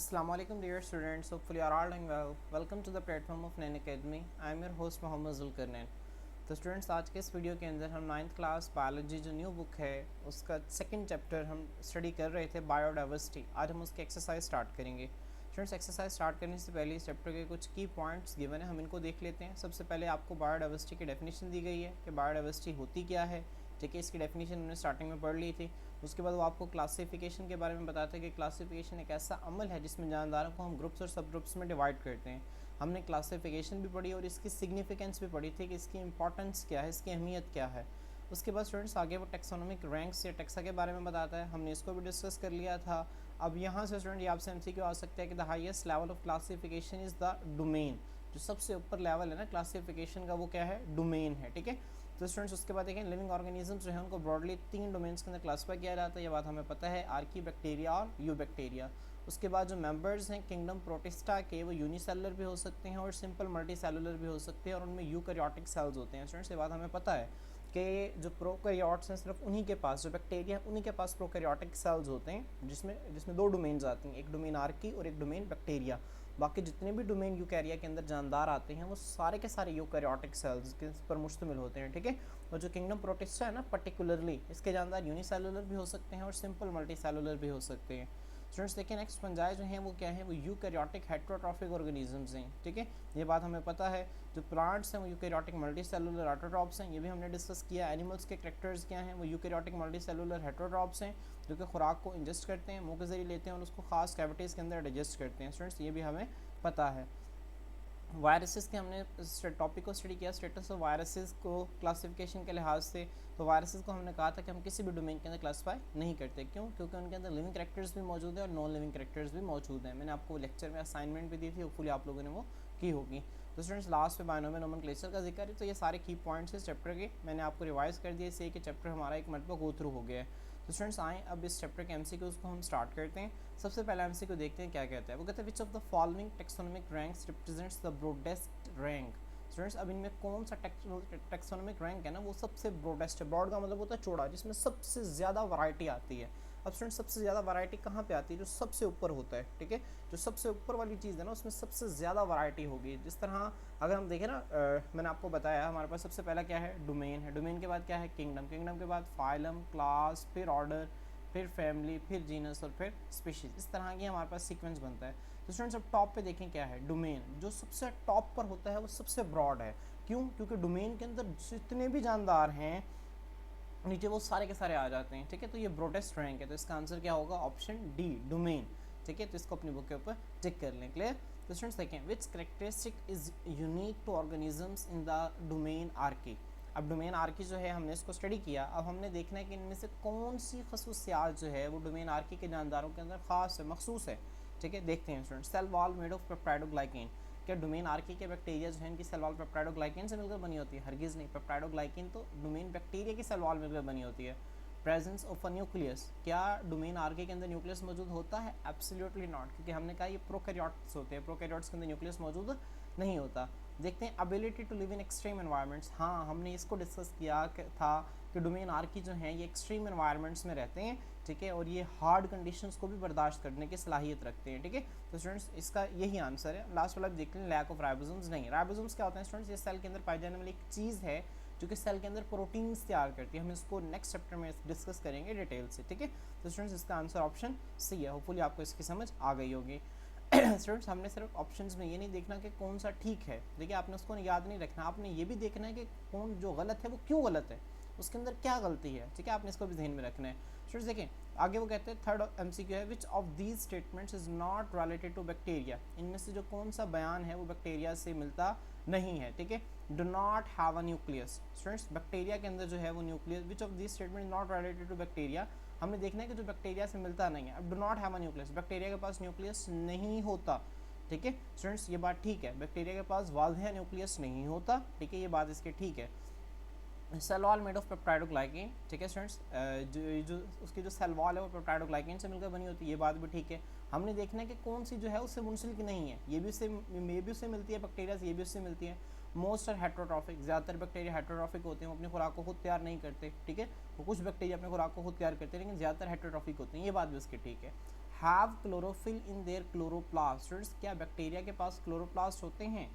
Assalamualaikum dear students, hopefully you are all doing well. Welcome to the platform of Nain Academy. I am your host Mohammad Zulqarnain. तो students आज के इस video के अंदर हम 9th class biology जो new book है उसका सेकंड चैप्टर हम स्टडी कर रहे थे बायोडाइवर्सिटी। आज हम उसकी एक्सरसाइज स्टार्ट करेंगे। स्टूडेंट्स एक्सरसाइज स्टार्ट करने से पहले इस चैप्टर के कुछ की पॉइंट्स गिवन है, हम इनको देख लेते हैं। सबसे पहले आपको बायोडाइवर्सिटी की डेफिनेशन दी गई है कि बायोडाइवर्सिटी होती क्या है। ठीक है, इसकी डेफिनेशन हमने स्टार्टिंग में पढ़ ली थी। उसके बाद वो आपको क्लासिफिकेशन के बारे में बताते हैं कि क्लासिफिकेशन एक ऐसा अमल है जिसमें जानदारों को हम ग्रुप्स और सब ग्रुप्स में डिवाइड करते हैं। हमने क्लासिफिकेशन भी पढ़ी और इसकी सिग्निफिकेंस भी पढ़ी थी कि इसकी इंपॉर्टेंस क्या है, इसकी अहमियत क्या है। उसके बाद स्टूडेंट्स आगे वो टेक्सोनोमिक रैंक्स या टेक्सा के बारे में बताता है, हमने इसको भी डिस्कस कर लिया था। अब यहाँ से स्टूडेंट ये आपसे एमसीक्यू आ सकता है कि the highest level of classification is the domain. जो सबसे ऊपर लेवल है ना क्लासिफिकेशन का, वो क्या है, डोमेन है। ठीक है, तो स्टूडेंट्स उसके बाद देखें लिविंग ऑर्गेनिजम्स जो है उनको ब्रॉडली 3 डोमेन्स के अंदर क्लासीफाई किया जाता है। ये बात हमें पता है, आर्की बैक्टीरिया और यू बैक्टीरिया। उसके बाद जो मेंबर्स हैं किंगडम प्रोटिस्टा के, वो यूनिसेलुलर भी हो सकते हैं और सिंपल मल्टी सेलुलर भी हो सकते हैं और उनमें यूकैरियोटिक सेल्स होते हैं। स्टूडेंट्स ये बात हमें पता है कि जो प्रोकैरियोट्स हैं सिर्फ उन्हीं के पास, जो बैक्टीरिया उन्हीं के पास प्रोकैरियोटिक सेल्स होते हैं जिसमें 2 डोमेन्स आती हैं, एक डोमेन आर्की और एक डोमेन बैक्टीरिया। बाकी जितने भी डोमेन यूकैरिया के अंदर जानदार आते हैं वो सारे के सारे यूकैरियोटिक सेल्स के पर मुश्तमिल होते हैं। ठीक है, और जो किंगडम प्रोटिस्टा है ना पर्टिकुलरली, इसके जानदार यूनिसेलुलर भी हो सकते हैं और सिंपल मल्टी सेलुलर भी हो सकते हैं। स्टूडेंट्स देखिए नेक्स्ट फंजाई जो हैं वो क्या है, वो यूकैरियोटिक हेटेरोट्रॉफिक ऑर्गेनिजम्स हैं। ठीक है, ये बात हमें पता है। जो प्लांट्स हैं वो यूकैरियोटिक मल्टी सेलुलर ऑटोट्रॉप्स हैं, ये भी हमने डिस्कस किया। एनिमल्स के कैरेक्टर्स क्या हैं, वो यूकैरियोटिक मल्टी सेलुलर हेटेरोट्रॉप्स हैं जो कि खुराक को इंजेस्ट करते हैं, मुंह के जरिए लेते हैं और उसको खास कैविटीज़ के अंदर डाइजेस्ट करते हैं। स्टूडेंट्स ये भी हमें पता है। वायरसेस के हमने टॉपिक को स्टडी किया, स्टेटस ऑफ वायरसेस को क्लासिफिकेशन के लिहाज से। तो वायरसेस को हमने कहा था कि हम किसी भी डोमेन के अंदर क्लासीफाई नहीं करते। क्यों? क्योंकि उनके अंदर लिविंग कैरेक्टर्स भी मौजूद है और नॉन लिविंग कैरेक्टर्स भी मौजूद हैं। मैंने आपको लेक्चर में असाइनमेंट भी दी थी, होपफुली आप लोगों ने वो की होगी। तो स्टूडेंट्स लास्ट में बायोनोमियल नोमेनक्लेचर का जिक्र है। तो ये सारे की पॉइंट्स इस चैप्टर के मैंने आपको रिवाइज कर दिए, इससे कि चैप्टर हमारा एक मरतबा गो थ्रू हो गया है। तो स्टूडेंट्स आएँ अब इस चैप्टर के एमसीक्यूज़ को हम स्टार्ट करते हैं। सबसे पहला एमसीक्यू देखते हैं क्या कहता है। वो कहता है which of the following taxonomic ranks represents the broadest rank. Students अब इनमें कौन सा टेक्सोनोमिक रैंक है ना वो सबसे ब्रॉडेस्ट है। ब्रॉड का मतलब होता है चौड़ा, जिसमें सबसे ज़्यादा वैरायटी आती है। अब स्टूडेंट्स सबसे ज़्यादा वैरायटी कहाँ पे आती है? जो सबसे ऊपर होता है। ठीक है, जो सबसे ऊपर वाली चीज़ है ना उसमें सबसे ज़्यादा वैरायटी होगी। जिस तरह अगर हम देखें ना, मैंने आपको बताया हमारे पास सबसे पहला क्या है, डोमेन है। डोमेन के बाद क्या है, किंगडम। किंगडम के बाद फाइलम, क्लास, फिर ऑर्डर, फिर फैमिली, फिर जीनस और फिर स्पीशीज। इस तरह की हमारे पास सीक्वेंस बनता है। तो स्टूडेंट्स अब टॉप पे देखें क्या है, डोमेन। जो सबसे टॉप पर होता है वो सबसे ब्रॉड है। क्यों? क्योंकि डोमेन के अंदर जितने भी जानदार हैं नीचे वो सारे के सारे आ जाते हैं। ठीक है, तो ये ब्रॉडेस्ट रैंक है। तो इसका आंसर क्या होगा, ऑप्शन डी, डोमेन। ठीक है, तो इसको अपनी बुक के ऊपर टिक कर लें। क्लियर? तो स्टूडेंट्स देखें which characteristic is unique to organisms in the domain Archaea. अब डोमेन आर्की जो है हमने इसको स्टडी किया। अब हमने देखना है कि इनमें से कौन सी खसूसियात जो है वो डोमेन आर्की के जानदारों के अंदर खास है, मखसूस है। ठीक है, देखते हैं student. Cell wall made of peptidoglycan. क्या डोमेन आर्की के बैक्टीरिया जो है इनकी सेल वॉल पेप्टाइडोग्लाइकेन से मिलकर बनी होती है? हरगिज़ नहीं। पेप्टाइडोग्लाइकेन तो डोमेन बैक्टीरिया की सेल वॉल मिलकर बनी होती है। Presence of a nucleus. क्या डोमेन आर्की के अंदर न्यूक्लियस मौजूद होता है? एब्सोल्युटली नॉट, क्योंकि हमने कहा ये प्रोकैरियोट्स होते हैं। प्रोकैरियोट्स के अंदर न्यूक्लियस मौजूद नहीं होता। देखते हैं ability to live in extreme environments. हाँ, हमने इसको डिस्कस किया था कि डोमेन आर्की जो हैं ये एक्सट्रीम एनवायरनमेंट्स में रहते हैं। ठीक है, और ये हार्ड कंडीशंस को भी बर्दाश्त करने की सलाहियत रखते हैं। ठीक है, तो स्टूडेंट्स इसका यही आंसर है। लास्ट वाला देख लें, लैक ऑफ राइबोसोम्स। नहीं, राइबोसोम्स क्या होते हैं स्टूडेंट्स? ये सेल के अंदर पाई जाने वाली एक चीज़ है जो कि सेल के अंदर प्रोटीन्स तैयार करती है। हम इसको नेक्स्ट चैप्टर में डिस्कस करेंगे डिटेल से। ठीक है, तो स्टूडेंट्स इसका आंसर ऑप्शन सी है। होपफुली आपको इसकी समझ आ गई होगी। स्टूडेंट्स हमने सिर्फ ऑप्शंस में ये नहीं देखना कि कौन सा ठीक है। देखिए आपने उसको याद नहीं रखना, आपने ये भी देखना है कि कौन जो गलत है वो क्यों गलत है, उसके अंदर क्या गलती है। ठीक है, आपने इसको भी ध्यान में रखना है। स्टूडेंट्स देखें आगे वो कहते हैं थर्ड एमसीक्यू है which of these statements is not related to bacteria. इनमें से जो कौन सा बयान है वो बैक्टीरिया से मिलता नहीं है। ठीक है, do not have a nucleus. Students bacteria के अंदर जो है वो nucleus, which of these statement not related to bacteria, हमने देखना है कि जो बैक्टीरिया से मिलता नहीं है। अब do not have a nucleus, bacteria के पास न्यूक्लियस नहीं होता। ठीक है स्टूडेंट्स, ये बात ठीक है, बैक्टीरिया के पास वाज़ेह न्यूक्लियस नहीं होता। ठीक है, ये बात इसकी ठीक है। Cell wall made of peptidoglycan. ठीक है स्टूडेंट्स, जो उसकी जो सेल वॉल है वो पेप्टाइडोग्लाइकेन से मिलकर बनी होती है। ये बात भी ठीक है। हमने देखना है कि कौन सी जो है उससे मुंसलिक नहीं है। ये भी उससे मिलती है बैक्टीरिया से, ये भी उससे मिलती है। मोस्ट आर हेट्रोट्रॉफिक, ज़्यादातर बैक्टीरिया हेट्रोट्रॉफिक होते हैं, वो अपनी खुराक को खुद तैयार नहीं करते। ठीक है, वो कुछ बैक्टीरिया अपने खुराक को खुद तैयार करते हैं लेकिन ज़्यादातर हेट्रोट्रॉफिक होते हैं। ये बात भी उसकी ठीक है। Have chlorophyll in their chloroplast. Students क्या बैक्टीरिया के पास क्लोरोप्लास्ट होते हैं?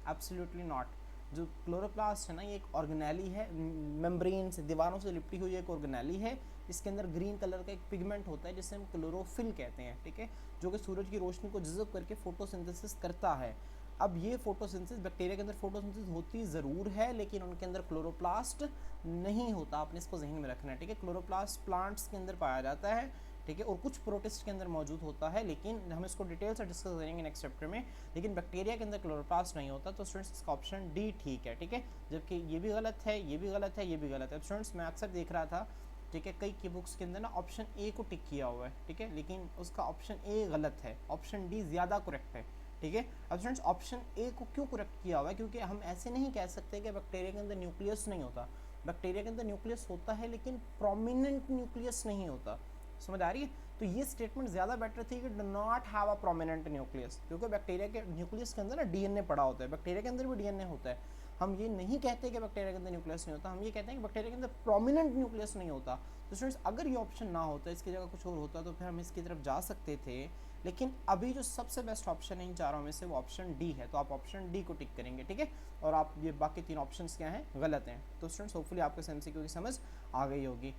Absolutely not. जो क्लोरोप्लास्ट है ना, ये एक ऑर्गेनेली है, मेम्ब्रेन से, दीवारों से लिपटी हुई एक ऑर्गेनेली है। इसके अंदर ग्रीन कलर का एक पिगमेंट होता है जिसे हम क्लोरोफिल कहते हैं, ठीक है, जो कि सूरज की रोशनी को जज़ब करके फोटोसिंथेसिस करता है। अब ये फोटोसिंथेसिस, बैक्टीरिया के अंदर फोटोसिंथेसिस होती ज़रूर है, लेकिन उनके अंदर क्लोरोप्लास्ट नहीं होता। आपने इसको जहन में रखना है, ठीक है। क्लोरोप्लास्ट प्लांट्स के अंदर पाया जाता है, ठीक है, और कुछ प्रोटिस्ट के अंदर मौजूद होता है, लेकिन हम इसको डिटेल से डिस्कस करेंगे नेक्स्ट चैप्टर में। लेकिन बैक्टीरिया के अंदर क्लोरोप्लास्ट नहीं होता, तो स्टूडेंट्स इसका ऑप्शन डी ठीक है, ठीक है। जबकि ये भी गलत है, ये भी गलत है, ये भी गलत है। स्टूडेंट्स मैं अक्सर देख रहा था, ठीक है, कई की बुक्स के अंदर ना ऑप्शन ए को टिक किया हुआ है, ठीक है, लेकिन उसका ऑप्शन ए गलत है, ऑप्शन डी ज़्यादा करेक्ट है, ठीक है। अब स्टूडेंट्स ऑप्शन ए को क्यों करेक्ट किया हुआ है? क्योंकि हम ऐसे नहीं कह सकते कि बैक्टीरिया के अंदर न्यूक्लियस नहीं होता। बैक्टीरिया के अंदर न्यूक्लियस होता है, लेकिन प्रोमिनेंट न्यूक्लियस नहीं होता। समझ आ रही है? तो ये स्टेटमेंट ज़्यादा बेटर थी कि do not have a prominent nucleus, क्योंकि बैक्टीरिया के न्यूक्लियस के अंदर ना डीएनए पड़ा होता है, बैक्टीरिया के अंदर भी डीएनए होता है। हम ये नहीं कहते कि बैक्टीरिया के अंदर न्यूक्लियस नहीं होता, हम ये कहते हैं कि बैक्टीरिया के अंदर प्रोमिनेंट न्यूक्लियस नहीं होता। तो स्टूडेंट्स अगर ये ऑप्शन ना होता, इसकी जगह कुछ और होता, तो फिर हम इसकी तरफ जा सकते थे। लेकिन अभी जो सबसे बेस्ट ऑप्शन है इन चारों में से, वो ऑप्शन डी है, तो आप ऑप्शन डी को टिक करेंगे, ठीक है। और आप ये बाकी तीन ऑप्शंस क्या हैं, गलत हैं। तो स्टूडेंट्स होपफुली आपको इस एमसीक्यू की समझ आ गई होगी।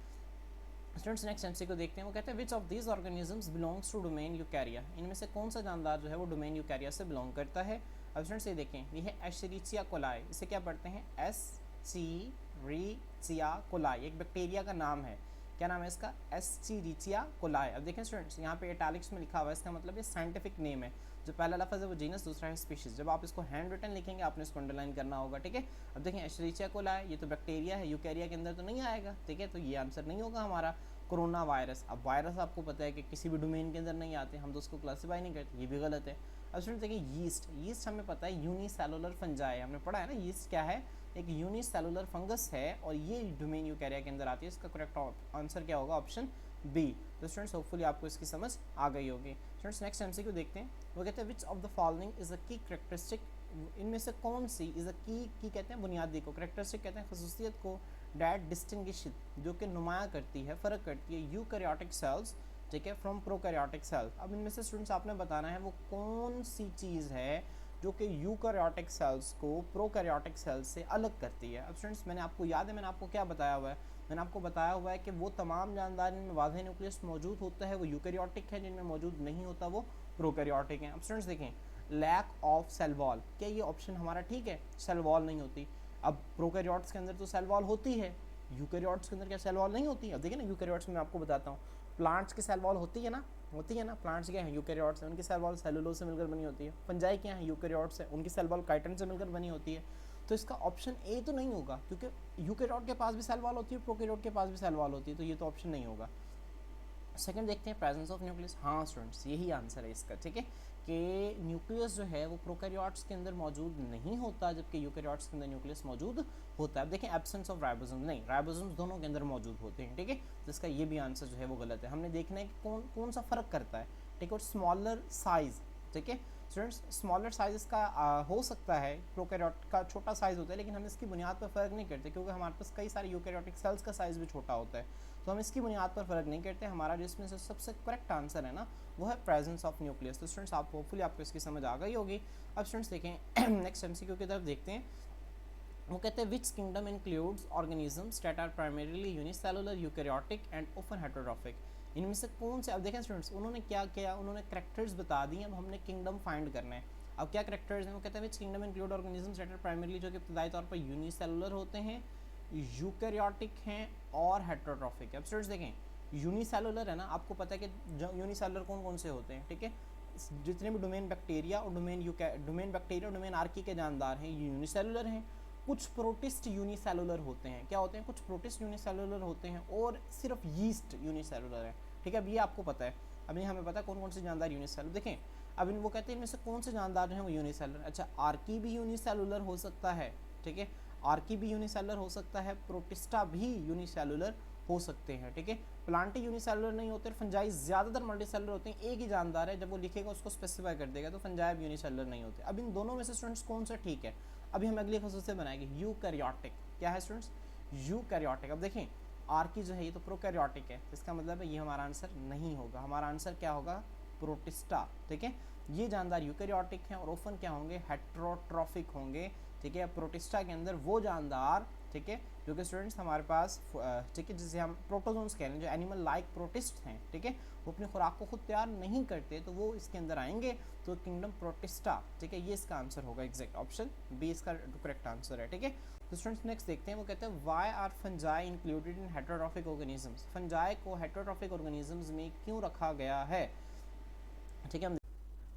स्टूडेंट्स नेक्स्ट एमसीक्यू देखते हैं। वो कहते हैं which of these organisms belongs to domain eukarya. इनमें से कौन सा जानदार जो है वो डोमेन यूकैरिया से बिलोंग करता है? अब स्टूडेंट्स ये देखें, ये है एशरीचिया कोलाई। इसे क्या पढ़ते हैं? एशरीचिया कोलाई। एक बैक्टीरिया का नाम है, क्या नाम है इसका? एशरीचिया कोलाई। अब देखें स्टूडेंट्स, यहाँ पे इटैलिक्स में लिखा हुआ है, इसका मतलब ये साइंटिफिक नेम है। जो पहला लफ्ज़ है वो जीनस, दूसरा है स्पीशीज। जब आप इसको हैंड रिटन लिखेंगे, आपने इसको अंडरलाइन करना होगा, ठीक है। अब देखें एशरीचिया कोलाई, ये तो बैक्टीरिया है, यूकैरिया के अंदर तो नहीं आएगा, ठीक है, तो ये आंसर नहीं होगा हमारा। कोरोना वायरस, अब वायरस आपको पता है कि किसी भी डोमेन के अंदर नहीं आते, हम तो उसको क्लासीफाई नहीं करते, ये भी गलत है। अब स्टूडेंट देखिए यीस्ट, यीस्ट हमें पता है यूनिसेलुलर फंजाई, हमने पढ़ा है ना, यीस्ट क्या है? एक यूनिसेलुलर फंगस है, और ये डोमेन यूकैरिया के अंदर आती है। इसका करेक्ट आंसर क्या होगा? Option B. तो स्टूडेंट्स होपफुली आपको इसकी समझ आ गई होगी। स्टूडेंट्स नेक्स्ट एमसीक्यू देखते हैं। वो कहते हैं which of the following is a की करेक्टरिस्टिक। इनमें से कौन सी इज अ की कहते हैं बुनियादी को, करेक्टरिस्टिक कहते हैं खसूसियत को, डैट डिस्टिंग्विश, जो कि नुमाया करती है, फ़र्क करती है यूकैरियोटिक सेल्स, ठीक है, फ्रॉम प्रोकैरियोटिक सेल्स। अब इनमें से स्टूडेंट्स आपने बताना है वो कौन सी चीज़ है जो कि यूकैरियोटिक सेल्स को प्रोकैरियोटिक सेल्स से अलग करती है। अब स्टूडेंट्स मैंने आपको याद है, मैंने आपको क्या बताया हुआ है? मैंने आपको बताया हुआ है कि वो तमाम जानदार जिनमें वाज़ेह न्यूक्लियस मौजूद होता है वो यूकैरियोटिक है, जिनमें मौजूद नहीं होता वो प्रोकैरियोटिक हैं। अब स्टूडेंट्स देखें, लैक ऑफ सेल वॉल, क्या ये ऑप्शन हमारा ठीक है? सेल वॉल नहीं होती। अब प्रोकैरियोट्स के अंदर तो सेल वॉल होती है, यूकैरियोट्स के अंदर क्या सेल वॉल नहीं होती? अब देखिए ना, यूकैरियोट्स में मैं आपको बताता हूँ, प्लांट्स की सेल वॉल होती है ना, होती है ना। प्लांट्स क्या है? यूकैरियोट्स है, उनकी सेल वॉल सेलुलोज से मिलकर बनी होती है। फंजाई क्या है? यूकैरियोट्स है, उनकी सेल वॉल काइटिन से मिलकर बनी होती है। तो इसका ऑप्शन ए तो नहीं होगा, क्योंकि यूकैरियोट के पास भी सेल वॉल होती है, प्रोकैरियोट के पास भी सेल वॉल होती है, तो ये तो ऑप्शन नहीं होगा। सेकंड देखते हैं, प्रेजेंस ऑफ न्यूक्लियस। हाँ स्टूडेंट्स, यही आंसर है इसका, ठीक है, कि न्यूक्लियस जो है वो प्रोकैरियोट्स के अंदर मौजूद नहीं होता, जबकि यूकैरियोट्स के अंदर न्यूक्लियस मौजूद होता है। देखें एब्सेंस ऑफ राइबोसोम, नहीं, राइबोसोम्स दोनों के अंदर मौजूद होते हैं, ठीक है, तो इसका ये भी आंसर जो है वो गलत है। हमने देखना है कि कौन सा फ़र्क करता है, ठीक है, और स्मॉलर साइज़, ठीक है स्टूडेंट्स, स्मॉलर साइज़ का हो सकता है, प्रोकैरियोट का छोटा साइज़ होता है, लेकिन हम इसकी बुनियाद पर फ़र्क नहीं करते, क्योंकि हमारे पास कई सारे यूकैरियोटिक सेल्स का साइज़ भी छोटा होता है, तो हम इसकी बुनियाद पर फ़र्क नहीं करते। हमारा जिसमें से सबसे करेक्ट आंसर है ना, वो है प्रेजेंस ऑफ न्यूक्लियस। तो स्टूडेंट्स आप होपफुली आपको इसकी समझ आ गई होगी। अब स्टूडेंट्स देखें नेक्स्ट एमसीक्यू की तरफ देखते हैं। वो कहते हैं which kingdom includes organisms that are primarily unicellular, eukaryotic and often heterotrophic. इनमें से कौन से, अब देखें स्टूडेंट्स, उन्होंने क्या किया, उन्होंने करेक्टर्स बता दिए, अब हमने किंगडम फाइंड करना है। अब क्या करेक्टर्स हैं? वो कहते हैं which kingdom include organisms that are primarily, जो कि इब्तदाई तौर पर यूनिसेलुलर होते हैं, यूकैरियोटिक हैं और हेटेरोट्रॉफिक। अब स्टूडेंट्स देखें, यूनिसेलुलर है ना, आपको पता है कि यूनिसेलुलर कौन कौन से होते हैं, ठीक है, जितने भी डोमेन बैक्टीरिया और डोमेन बैक्टीरिया और डोमेन आर्की के जानदार हैं, यूनिसेलुलर हैं। कुछ प्रोटिस्ट यूनिसेलुलर होते हैं, क्या होते हैं? कुछ प्रोटिस्ट यूनिसेलुलर होते हैं, और सिर्फ यीस्ट यूनिसेलुलर है, ठीक है। अब ये आपको पता है, अभी हमें पता है कौन कौन से जानदार यूनिसेलुलर। देखें अब वो कहते हैं इनमें से कौन से जानदार जो हैं वो यूनिसेलुलर। अच्छा, आर्की भी यूनिसेलुलर हो सकता है, ठीक है, आर्की भी यूनिसेलुलर हो सकता है, प्रोटिस्टा भी यूनिसेलुलर हो सकते हैं, ठीक है। प्लांटी यूनिसेलुलर नहीं होते, फंजाई ज़्यादातर मल्टीसेलुलर होते हैं। एक ही जानदार है, जब वो लिखेगा उसको स्पेसिफाई कर देगा, तो फंजाई यूनिसेलुलर नहीं होते। अब इन दोनों में से स्टूडेंट्स कौन सा ठीक है? अभी हम अगली खसूसियत बनाएंगे, यूकैरियोटिक। क्या है स्टूडेंट्स? यूकैरियोटिक। अब देखें आर्की जो है ये तो प्रोकैरियोटिक है, इसका मतलब है ये हमारा आंसर नहीं होगा। हमारा आंसर क्या होगा? प्रोटिस्टा। ठीक है, ये जानदार यूकैरियोटिक हैं और ओफन क्या होंगे? हेट्रोट्रॉफिक होंगे। ठीक है, प्रोटिस्टा के अंदर वो जानदार, ठीक है, जो कि स्टूडेंट्स हमारे पास, ठीक है, जिसे हम प्रोटोजोन्स कह रहे हैं, जो एनिमल लाइक प्रोटिस्ट हैं, ठीक है, वो अपनी खुराक को खुद तैयार नहीं करते, तो वो इसके अंदर आएंगे, तो किंगडम प्रोटिस्टा। ठीक है, ये इसका आंसर होगा, एग्जैक्ट ऑप्शन बी इसका करेक्ट आंसर है। ठीक है, तो स्टूडेंट्स नेक्स्ट देखते हैं, वो कहते हैं why are fungi included in heterotrophic organisms. Fungi को हेटेरोट्रॉफिक ऑर्गेनिजम्स में क्यों रखा गया है? ठीक है,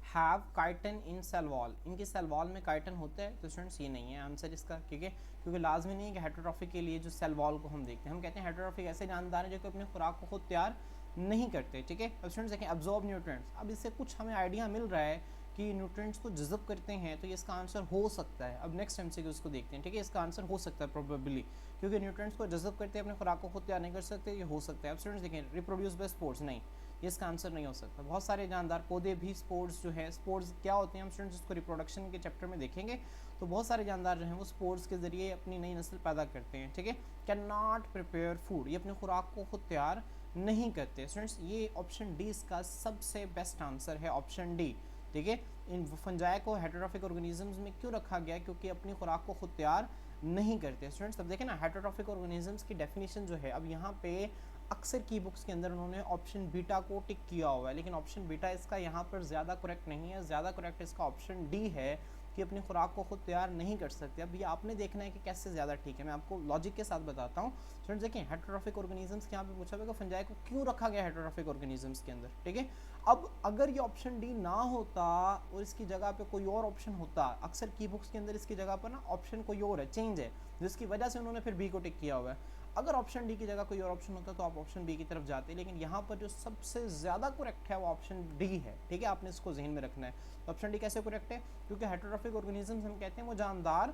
have chitin in cell wall, इनकी सेल वॉल में काइटन होता है, तो स्टूडेंट्स ये नहीं है आंसर इसका, ठीक है, क्योंकि लाजमी नहीं है कि हेटेरोट्रॉफिक के लिए जो सेल वॉल को हम देखते हैं, हम कहते हैं हेटेरोट्रॉफिक ऐसे जानदार हैं जो कि अपनी खुराक को खुद तैयार नहीं करते। ठीक है, अब स्टूडेंट्स देखें एब्जॉर्ब न्यूट्रिएंट्स, अब इससे कुछ हमें आइडिया मिल रहा है कि न्यूट्रिएंट्स को जज़ब करते हैं, तो ये इसका आंसर हो सकता है। अब नेक्स्ट एमसीक्यू उसको देखते हैं। ठीक है, इसका आंसर हो सकता है प्रोबेबली, क्योंकि न्यूट्रिएंट्स को जज़ब करते हैं, अपने खुराक को खुद तैयार नहीं कर सकते, ये हो सकता है। अब स्टूडेंट्स देखें रिप्रोड्यूस बाय स्पोर्ट्स, नहीं, ये इसका आंसर नहीं हो सकता। बहुत सारे जानदार पौधे भी स्पोर्ट्स जो है, स्पोर्ट्स क्या होते हैं हम स्टूडेंट्स उसको रिप्रोडक्शन के चैप्टर में देखेंगे, तो बहुत सारे जानदार जो हैं वो स्पोर्ट्स के जरिए अपनी नई नस्ल पैदा करते हैं। ठीक है, कैन नॉट प्रिपेयर फूड, ये अपनी खुराक को खुद तैयार नहीं करते। स्टूडेंट्स ये ऑप्शन डी इसका सबसे बेस्ट आंसर है, ऑप्शन डी। ठीक है, इन फंजाई को हेटेरोट्रॉफिक ऑर्गेनिजम्स में क्यों रखा गया? क्योंकि अपनी खुराक को खुद तैयार नहीं करते। स्टूडेंट्स अब देखें ना, हेटेरोट्रॉफिक ऑर्गेनिजम्स की डेफिनेशन जो है, अब यहाँ पे अक्सर की बुक्स के अंदर उन्होंने ऑप्शन बीटा को टिक किया हुआ है, लेकिन ऑप्शन बीटा इसका यहाँ पर ज़्यादा करेक्ट नहीं है। ज़्यादा करेक्ट इसका ऑप्शन डी है कि अपनी खुराक को खुद तैयार नहीं कर सकते। अब ये आपने देखना है कि कैसे ज़्यादा ठीक है, मैं आपको लॉजिक के साथ बताता हूँ। स्टूडेंट्स देखें, हेटेरोट्रॉफिक ऑर्गेनिजम्स के यहाँ पे पूछा होगा फंजाई को क्यों रखा गया हेटेरोट्रॉफिक ऑर्गेनिजम्स के अंदर। ठीक है, अब अगर ये ऑप्शन डी ना होता और इसकी जगह पे कोई और ऑप्शन होता, अक्सर की बुक्स के अंदर इसकी जगह पर ना ऑप्शन कोई और है, चेंज है, जिसकी वजह से उन्होंने फिर बी को टिक किया हुआ है। अगर ऑप्शन डी की जगह कोई और ऑप्शन होता तो आप ऑप्शन बी की तरफ जाते, लेकिन यहाँ पर जो सबसे ज़्यादा करेक्ट है वो ऑप्शन डी है। ठीक है, आपने इसको जहन में रखना है। ऑप्शन डी कैसे करेक्ट है? क्योंकि हेटेरोट्रॉफिक ऑर्गेनिजम्स हम कहते हैं वो जानदार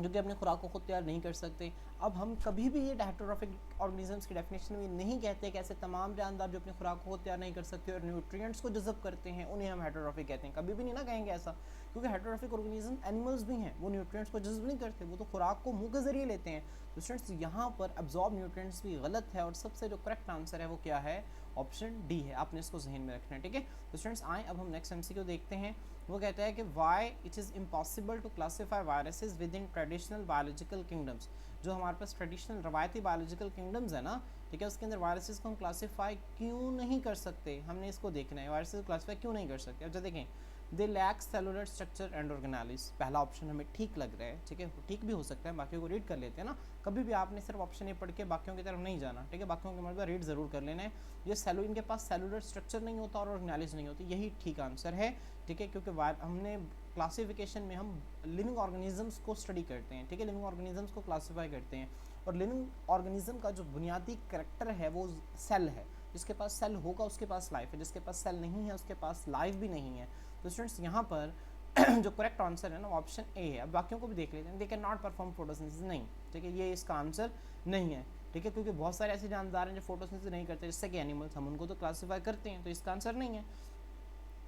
जो कि अपनी खुराक को खुद तैयार नहीं कर सकते। अब हम कभी भी ये हेटेरोट्रॉफिक ऑर्गेनिजम्स की डेफिनेशन में नहीं कहते कि ऐसे तमाम जानदार जो अपनी खुराक को खुद तैयार नहीं कर सकते और न्यूट्रिएंट्स को जज़ब करते हैं उन्हें हम हेटेरोट्रॉफिक कहते हैं, कभी भी नहीं ना कहेंगे ऐसा, क्योंकि हेटेरोट्रॉफिक ऑर्गेनिज्म एनिमल्स भी हैं, वो न्यूट्रिएंट्स को जज़ब नहीं करते, वो तो खुराक को मुंह के जरिए लेते हैं। तो स्टूडेंट्स यहाँ पर एब्जॉर्ब न्यूट्रिएंट्स भी गलत है और सबसे जो करेक्ट आंसर है वो क्या है? ऑप्शन डी है, आपने इसको जहन में रखना है। ठीक है, तो स्टूडेंट्स आए अब हम नेक्स्ट एमसीक्यू देखते हैं। वो कहता है कि why it is impossible to classify viruses within traditional biological kingdoms. जो हमारे पास ट्रेडिशनल रवायती बायोलॉजिकल किंगडम्स है ना, ठीक है, उसके अंदर वायरसेस को हम क्लासीफाई क्यों नहीं कर सकते? हमने इसको देखना है, वायरसेस को क्लासीफाई क्यों नहीं कर सकते। अब जो देखें, they lack cellular structure and organelles, पहला ऑप्शन हमें ठीक लग रहा है। ठीक है, ठीक भी हो सकता है, बाकियों को रीड कर लेते हैं ना, कभी भी आपने सिर्फ ऑप्शन ए पढ़ के बाकियों की तरफ नहीं जाना। ठीक है, बाकियों के मतलब रीड ज़रूर कर लेना है। ये सेलुलर, इनके पास सेलुलर स्ट्रक्चर नहीं होता और ऑर्गेनालिस नहीं होती, यही ठीक आंसर है। ठीक है, क्योंकि हमने क्लासिफिकेशन में हम लिविंग ऑर्गेनिजम्स को स्टडी करते हैं। ठीक है, लिविंग ऑर्गेनिजम्स को क्लासीफाई करते हैं और लिविंग ऑर्गेनिज्म का जो बुनियादी करैक्टर है वो सेल है। जिसके पास सेल होगा उसके पास लाइफ है, जिसके पास सेल नहीं है उसके पास लाइफ भी नहीं है। तो स्टूडेंट्स यहाँ पर जो करेक्ट आंसर है ना ऑप्शन ए है। अब बाकियों को भी देख लेते हैं, they can not perform photosynthesis, नहीं, ठीक है, ये इसका आंसर नहीं है। ठीक है, क्योंकि बहुत सारे ऐसे जानदार हैं जो फोटोसिंथेसिस नहीं करते, जैसे कि एनिमल्स, हम उनको तो क्लासीफाई करते हैं, तो इसका आंसर नहीं है।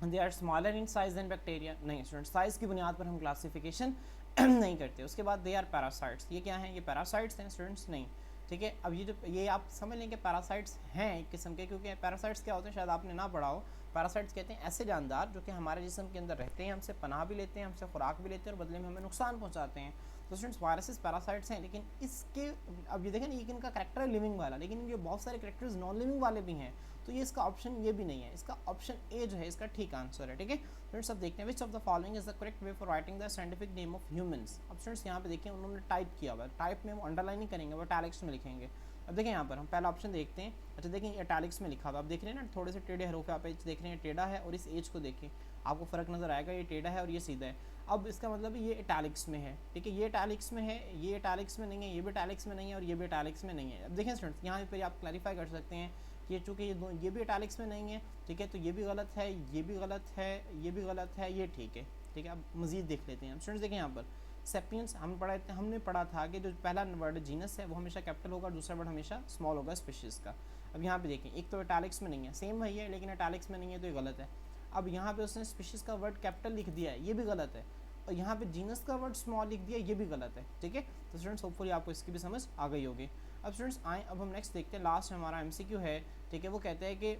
They are smaller in size than bacteria, नहीं स्टूडेंट, साइज की बुनियाद पर हम क्लासिफिकेशन नहीं करते। उसके बाद दे आर पैरासाइट्स, ये क्या हैं? ये पैरासाइट्स हैं स्टूडेंट्स, नहीं। ठीक है, अब ये आप समझ लें कि पैरासाइट्स हैं एक किस्म के, क्योंकि पैरासाइट्स क्या होते हैं शायद आपने ना पढ़ा हो। पैरासाइट्स कहते हैं ऐसे जानदार जो कि हमारे जिस्म के अंदर रहते हैं, हमसे पनाह भी लेते हैं, हमसे खुराक भी लेते हैं और बदले में हमें नुकसान पहुंचाते हैं। तो स्टूडेंट्स वायरसेस पैरासाइट्स हैं, लेकिन इसके अब ये देखें ना, ये इनका करेक्टर है लिविंग वाला, लेकिन इनके बहुत सारे करेक्टर्स नॉन लिविंग वाले भी हैं, तो ये इसका ऑप्शन ये भी नहीं है, इसका ऑप्शन ए जो है इसका ठीक आंसर है। ठीक है, स्टूडेंट्स अब देखते हैं which of the following is the correct way for writing the scientific name of humans. अब स्टूडेंट्स यहाँ पे देखिए उन्होंने टाइप किया हुआ है, टाइप में वो अंडरलाइन नहीं करेंगे, वो इटैलिक्स में लिखेंगे। अब देखें यहाँ पर हम पहला ऑप्शन देखते हैं। अच्छा देखें इटैलिक्स में लिखा हुआ, आप देख रहे हैं ना थोड़े से टेढ़े हरूफ आप देख रहे हैं, टेढ़ा है और इस एज को देखें आपको फ़र्क नज़र आएगा, ये टेढ़ा है और ये सीधा है। अब इसका मतलब ये इटैलिक्स में है। ठीक है, ये इटैलिक्स में है, ये इटैलिक्स में नहीं है, ये भी इटैलिक्स में नहीं है और ये भी इटैलिक्स में नहीं है। अब देखें स्टूडेंट्स यहाँ पर आप क्लैरिफाई कर सकते हैं कि चूँकि ये भी इटैलिक्स में नहीं है, ठीक है, तो ये भी गलत है, ये भी गलत है, ये भी गलत है, ये ठीक है। ठीक है, अब मज़ीद देख लेते हैं। स्टूडेंट्स देखें यहाँ पर सेपियंस हमने पढ़ा था कि जो पहला वर्ड जीनस है वो हमेशा कैपिटल होगा, दूसरा वर्ड हमेशा स्मॉल होगा स्पीशीज़ का। अब यहाँ पे देखें, एक तो इटैलिक्स में नहीं है, सेम वही है लेकिन इटैलिक्स में नहीं है, तो ये गलत है। अब यहाँ पे उसने स्पीशीज़ का वर्ड कैपिटल लिख दिया है, ये भी गलत है, और यहाँ पे जीनस का वर्ड स्मॉल लिख दिया, ये भी गलत है। ठीक है, तो स्टूडेंट्स होपफुली आपको इसकी भी समझ आ गई होगी। अब स्टूडेंट्स आए, अब हम नेक्स्ट देखते हैं, लास्ट हमारा एमसीक्यू है, ठीक है। वो कहते हैं कि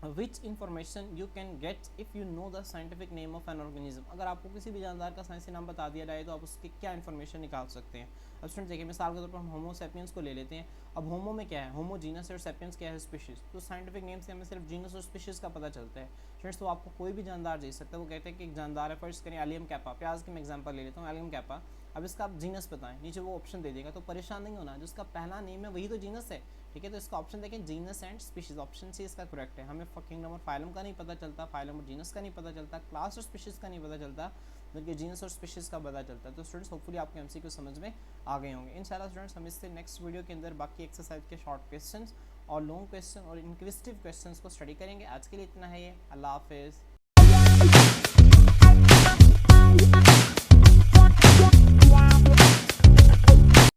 विच information you can get if you know the scientific name of an organism. अगर आपको किसी भी जानदार का साइंसी नाम बता दिया जाए तो आप उसकी क्या इन्फॉर्मेशन निकाल सकते हैं। अब स्टूडेंट देखिए, मिसाल के तौर पर हम होमो सेपियंस को ले लेते हैं। अब होमो में क्या है, होमो जीनस और सेपियंस क्या है, स्पीशीज। तो साइंटिफिक नेम से हमें सिर्फ जीनस और स्पीशीज का पता चलता है स्टूडेंट्स। तो आपको कोई भी जानदार दे सकता है। वो कहते हैं कि एक जानदार है, फर्स्ट करें एलियम कैपा, प्याज की मैं एग्जांपल ले लेता हूँ, एलियम कैपा। अब इसका आप जीनस बताएं, नीचे वो ऑप्शन दे देगा, तो परेशान नहीं होना, जिसका पहला नेम है वही तो जीनस है, ठीक है। तो इसका ऑप्शन देखें, genus and species, option C इसका करेक्ट है। हमें किंगडम और फाइलम का नहीं पता चलता, फाइलम और जीनस का नहीं पता चलता, क्लास और स्पीशीज का नहीं पता चलता, बल्कि जीनस और स्पीशीज का पता चलता है। तो स्टूडेंट्स होपफुली आपके एमसीक्यू समझ में आ गए होंगे। इंशाल्लाह स्टूडेंट्स हम इससे नेक्स्ट वीडियो के अंदर बाकी एक्सरसाइज के शॉर्ट क्वेश्चंस और लॉन्ग क्वेश्चन और इंक्विजिटिव क्वेश्चंस को स्टडी करेंगे। आज के लिए इतना है ये, अल्लाह हाफिज़।